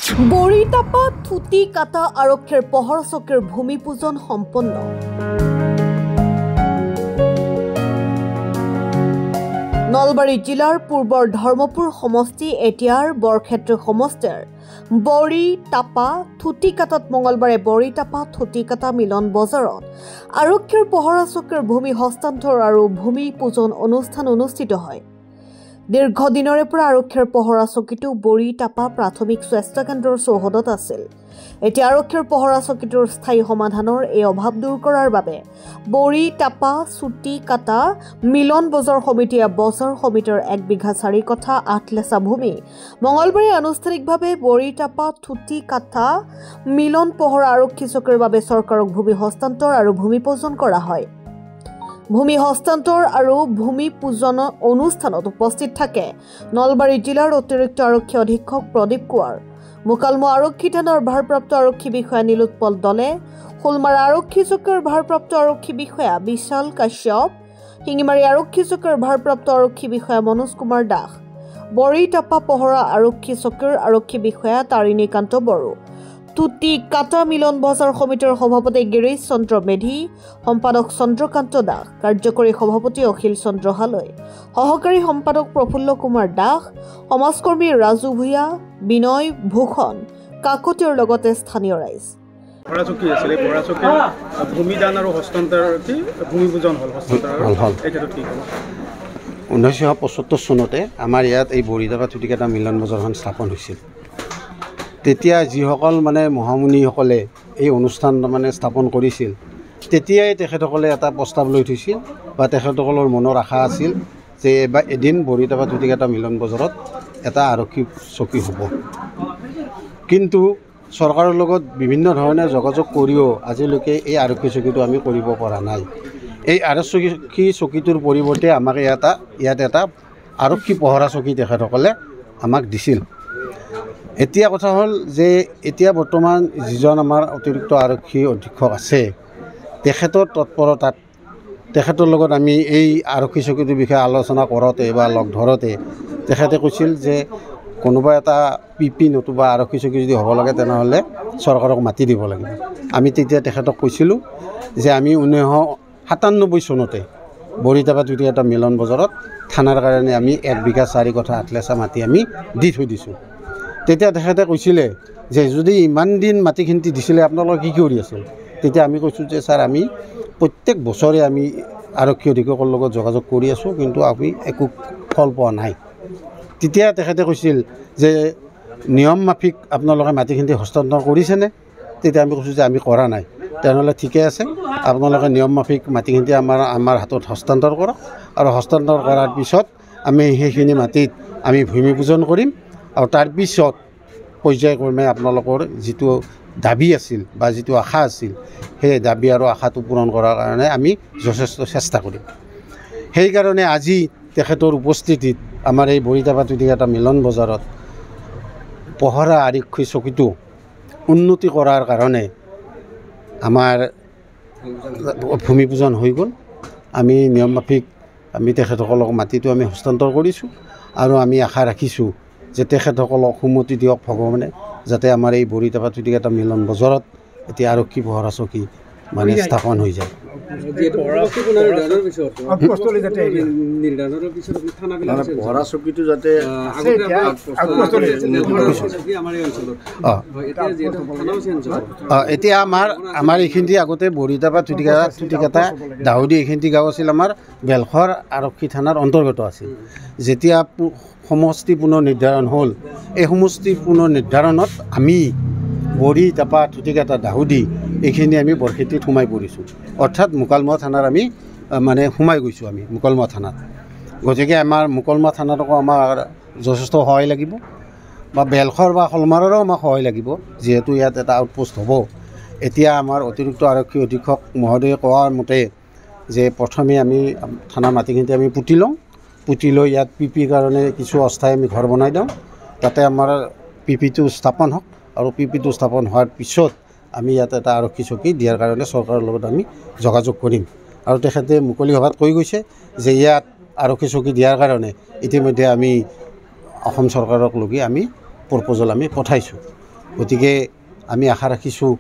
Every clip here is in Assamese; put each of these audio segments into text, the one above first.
বৰিটাপা থুটি কাটা আৰক্ষীৰ পহৰা চকীৰ ভূমি পূজন সম্পন্ন। নলবাৰী জিলাৰ পূৰ্বৰ ধৰ্মপুৰ সমষ্টি এতিয়াৰ বৰক্ষেত্ৰ সমষ্টিৰ বৰিটাপা থুটি কাটাত মঙলবাৰে বৰিটাপা থুটি কাটা মিলন বজাৰত আৰক্ষীৰ পহৰা চকীৰ ভূমি হস্তান্তৰ আৰু ভূমি পূজন অনুষ্ঠান অনুষ্ঠিত হয়। দীৰ্ঘদিনৰে পৰা আৰক্ষীৰ পহৰা চকীটো বৰিটাপা প্ৰাথমিক স্বাস্থ্য কেন্দ্ৰৰ চৌহদত আছিল। এতিয়া আৰক্ষীৰ পহৰা চকীটোৰ স্থায়ী সমাধানৰ এই অভাৱ দূৰ কৰাৰ বাবে বৰিটাপা চুটি কাটা মিলন বজাৰ সমিতিয়ে বজাৰ সমিতিৰ 1 বিঘা 4 কঠা 8 লেচা ভূমি মঙলবাৰে আনুষ্ঠানিকভাৱে বৰিটাপা থুটি কাটা মিলন পহৰা আৰক্ষী চকীৰ বাবে চৰকাৰক ভূমি হস্তান্তৰ আৰু ভূমি পূজন কৰা হয়। ভূমি হস্তান্তৰ আৰু ভূমি পূজন অনুষ্ঠানত উপস্থিত থাকে নলবাৰী জিলাৰ অতিৰিক্ত আৰক্ষী অধীক্ষক প্ৰদীপ কুৱাৰ, মুকালমুৱা আৰক্ষী থানাৰ ভাৰপ্ৰাপ্ত আৰক্ষী বিষয়া নীলোৎপল দলে, ফুলমাৰা আৰক্ষী চকীৰ ভাৰপ্ৰাপ্ত আৰক্ষী বিষয়া বিশাল কাশ্যপ, শিঙিমাৰী আৰক্ষী চকীৰ ভাৰপ্ৰাপ্ত আৰক্ষী বিষয়া মনোজ কুমাৰ দাস, বৰিটাপা পহৰা আৰক্ষী চকীৰ আৰক্ষী বিষয়া তাৰিণীকান্ত বড়ো, থুটি কাটা মিলন বজাৰ সমিতিৰ সভাপতি গিৰীশ চন্দ্ৰ মেধি, সম্পাদক চন্দ্ৰকান্ত দাস, কাৰ্যকৰী সভাপতি অখিল চন্দ্ৰ হালৈ, সহকাৰী সম্পাদক প্ৰফুল্ল কুমাৰ দাস, সমাজকৰ্মী ৰাজু ভূঞা, বিনয় ভূষণ কাকতিৰ লগতে স্থানীয় ৰাইজ। পহৰা চকী আছিল, এই পহৰা চকীৰ ভূমিদান আৰু হস্তান্তৰ ভূমি পূজন হ'ল। 1975 চনতে আমাৰ ইয়াত এই বৰিটাপা থুটি কাটা মিলন বজাৰখন স্থাপন হৈছিল। তেতিয়া যিসকল মহামুনিসকলে এই অনুষ্ঠান স্থাপন কৰিছিল, তেতিয়াই তেখেতসকলে এটা প্ৰস্তাৱ লৈ থৈছিল বা তেখেতসকলৰ মনৰ আশা আছিল যে এদিন বৰিটাপা থুটি কাটা মিলন বজাৰত এটা আৰক্ষী চকী হ'ব। কিন্তু চৰকাৰৰ লগত বিভিন্ন ধৰণে যোগাযোগ কৰিও আজিলৈকে এই আৰক্ষী চকীটো আমি কৰিব পৰা নাই। এই আৰক্ষী চকীটোৰ পৰিৱৰ্তে আমাক ইয়াত এটা আৰক্ষী পহৰা চকী তেখেতসকলে আমাক দিছিল। এতিয়া কথা হ'ল যে এতিয়া বৰ্তমান যিজন আমাৰ অতিৰিক্ত আৰক্ষী অধীক্ষক আছে, তেখেতৰ তৎপৰতাত তেখেতৰ লগত আমি এই আৰক্ষী চকীটোৰ বিষয়ে আলোচনা কৰোঁতে বা লগ ধৰোঁতে তেখেতে কৈছিল যে কোনোবা এটা PP নতুবা আৰক্ষী চকী যদি হ'ব লাগে তেনেহ'লে চৰকাৰক মাতি দিব লাগিব। আমি তেতিয়া তেখেতক কৈছিলোঁ যে আমি 1997 চনতে বৰিটাপা থুটি কাটা মিলন বজাৰত থানাৰ কাৰণে আমি 1 বিঘা 4 কঠা 8 লেচা মাটি আমি দি থৈ দিছোঁ। তেতিয়া তেখেতে কৈছিলে যে যদি ইমান দিন মাটিখিনি দিছিলে আপোনালোকে কি কৰি আছিল? তেতিয়া আমি কৈছোঁ যে ছাৰ, আমি প্ৰত্যেক বছৰে আমি আৰক্ষী অধীক্ষকৰ লগত যোগাযোগ কৰি আছোঁ, কিন্তু আমি একো ফল পোৱা নাই। তেতিয়া তেখেতে কৈছিল যে নিয়ম মাফিক আপোনালোকে মাটিখিনি হস্তান্তৰ কৰিছেনে? তেতিয়া আমি কৈছোঁ যে আমি কৰা নাই। তেনেহ'লে ঠিকে আছে, আপোনালোকে নিয়ম মাফিক মাটিখিনি আমাৰ হাতত হস্তান্তৰ কৰক, আৰু হস্তান্তৰ কৰাৰ পিছত আমি সেইখিনি মাটিত আমি ভূমি পূজন কৰিম, আৰু তাৰপিছত পৰ্যায়ক্ৰমে আপোনালোকৰ যিটো দাবী আছিল বা যিটো আশা আছিল, সেই দাবী আৰু আশাটো পূৰণ কৰাৰ কাৰণে আমি যথেষ্ট চেষ্টা কৰিম। সেইকাৰণে আজি তেখেতৰ উপস্থিতিত আমাৰ এই বৰিটাপা থুটি কাটা মিলন বজাৰত পহৰা আৰক্ষী চকীটো উন্নতি কৰাৰ কাৰণে আমাৰ ভূমি পূজন হৈ গ'ল। আমি নিয়ম মাফিক আমি তেখেতসকলক মাটিটো আমি হস্তান্তৰ কৰিছোঁ, আৰু আমি আশা ৰাখিছোঁ যে তেখেতসকলক সুমতি দিয়ক ভগৱানে, যাতে আমাৰ এই বৰিটাপা থুটি কাটা মিলন বজাৰত এতিয়া আৰক্ষী পহৰা চকী স্থাপন হৈ যায়। পহৰা চকীটো যাতে এতিয়া আমাৰ এইখিনি আগতে বৰিটাপা থুটি কাটা দাউদি এইখিনি গাঁও আছিল, আমাৰ বেলখৰ আৰক্ষী থানাৰ অন্তৰ্গত আছিল। যেতিয়া সমষ্টি পুনৰ নিৰ্ধাৰণ হ'ল, এই সমষ্টি পুনৰ নিৰ্ধাৰণত আমি বৰিটাপা থুটি কাটা দাউদি এইখিনি আমি বৰক্ষেত্ৰীত সোমাই পৰিছোঁ, অৰ্থাৎ মুকালমুৱা থানাৰ আমি সোমাই গৈছোঁ আমি মুকালমুৱা থানাত। গতিকে আমাৰ মুকালমুৱা থানাতকো আমাৰ যথেষ্ট সহায় লাগিব, বা বেলখৰ বা শলমাৰৰো আমাক সহায় লাগিব, যিহেতু ইয়াত এটা আউটপোষ্ট হ'ব। এতিয়া আমাৰ অতিৰিক্ত আৰক্ষী অধীক্ষক মহোদয়ে কোৱাৰ মতে যে প্ৰথমে আমি থানাৰ মাটিখিনি আমি পুতি লওঁ, পুতি লৈ ইয়াত PPৰ কাৰণে কিছু অস্থায়ী আমি ঘৰ বনাই দিওঁ, তাতে আমাৰ PPটো স্থাপন হওক, আৰু PPটো স্থাপন হোৱাৰ পিছত আমি ইয়াত এটা আৰক্ষী চকী দিয়াৰ কাৰণে চৰকাৰৰ লগত আমি যোগাযোগ কৰিম। আৰু তেখেতে মুকলি সভাত কৈ গৈছে যে ইয়াত আৰক্ষী চকী দিয়াৰ কাৰণে ইতিমধ্যে আমি অসম চৰকাৰক লগি আমি প্ৰপ'জেল আমি পঠাইছোঁ। গতিকে আমি আশা ৰাখিছোঁ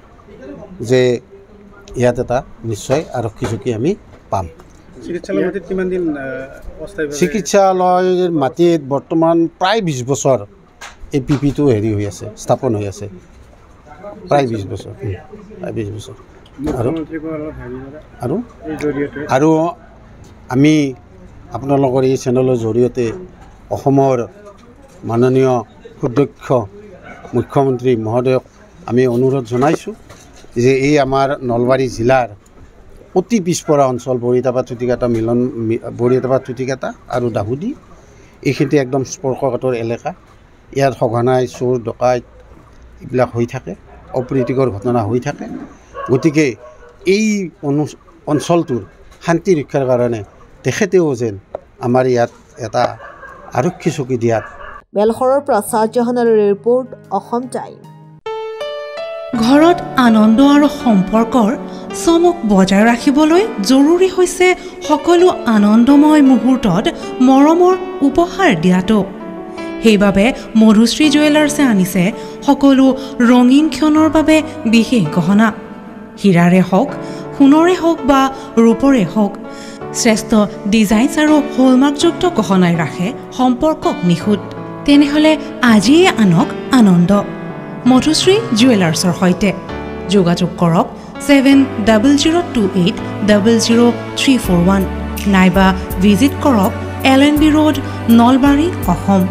যে ইয়াত এটা নিশ্চয় আৰক্ষী চকী আমি পাম। চিকিৎসালয়ৰ মাটিত কিমান দিন চিকিৎসালয়ৰ মাটিত বৰ্তমান প্ৰায় 20 বছৰ এই পিপিটো হেৰি হৈ আছে, স্থাপন হৈ আছে, প্ৰায় 20 বছৰ, প্ৰায় 20 বছৰ। আৰু আমি আপোনালোকৰ এই চেনেলৰ জৰিয়তে অসমৰ মাননীয় সুদক্ষ মুখ্যমন্ত্ৰী মহোদয়ক আমি অনুৰোধ জনাইছোঁ যে এই আমাৰ নলবাৰী জিলাৰ অতি পিছপৰা অঞ্চল বৰিটাপা টুটিকাটা আৰু দাহুদি এইখিনি একদম স্পৰ্শকাতৰ এলেকা। ইয়াত সঘনাই চোৰ ডকাইত এইবিলাক হৈ থাকে, অপ্ৰীতিকৰ ঘটনা হৈ থাকে। গতিকে এই অঞ্চলটোৰ শান্তি ৰক্ষাৰ কাৰণে তেখেতেও যেন আমাৰ ইয়াত এটা আৰক্ষী চকী দিয়াত। বেলশৰৰ পৰা শ্বাহজাহানৰ ৰিপৰ্ট, অসম টাইম। ঘৰত আনন্দ আৰু সম্পৰ্কৰ চমক বজাই ৰাখিবলৈ জৰুৰী হৈছে সকলো আনন্দময় মুহূৰ্তত মৰমৰ উপহাৰ দিয়াটো। সেইবাবে মধুশ্ৰী জুৱেলাৰ্ছে আনিছে সকলো ৰঙীন ক্ষণৰ বাবে বিশেষ গহনা। হীৰাৰে হওক, সোণৰে হওক বা ৰূপৰে হওক, শ্ৰেষ্ঠ ডিজাইনছ আৰু হলমাৰ্কযুক্ত গহনাই ৰাখে সম্পৰ্কক নিখুঁত। তেনেহ'লে আজিয়ে আনক আনন্দ মধুশ্ৰী জুৱেলাৰ্ছৰ সৈতে। যোগাযোগ কৰক 7002800341 নাইবা ভিজিট কৰক LNB ৰোড, নলবাৰী, অসম।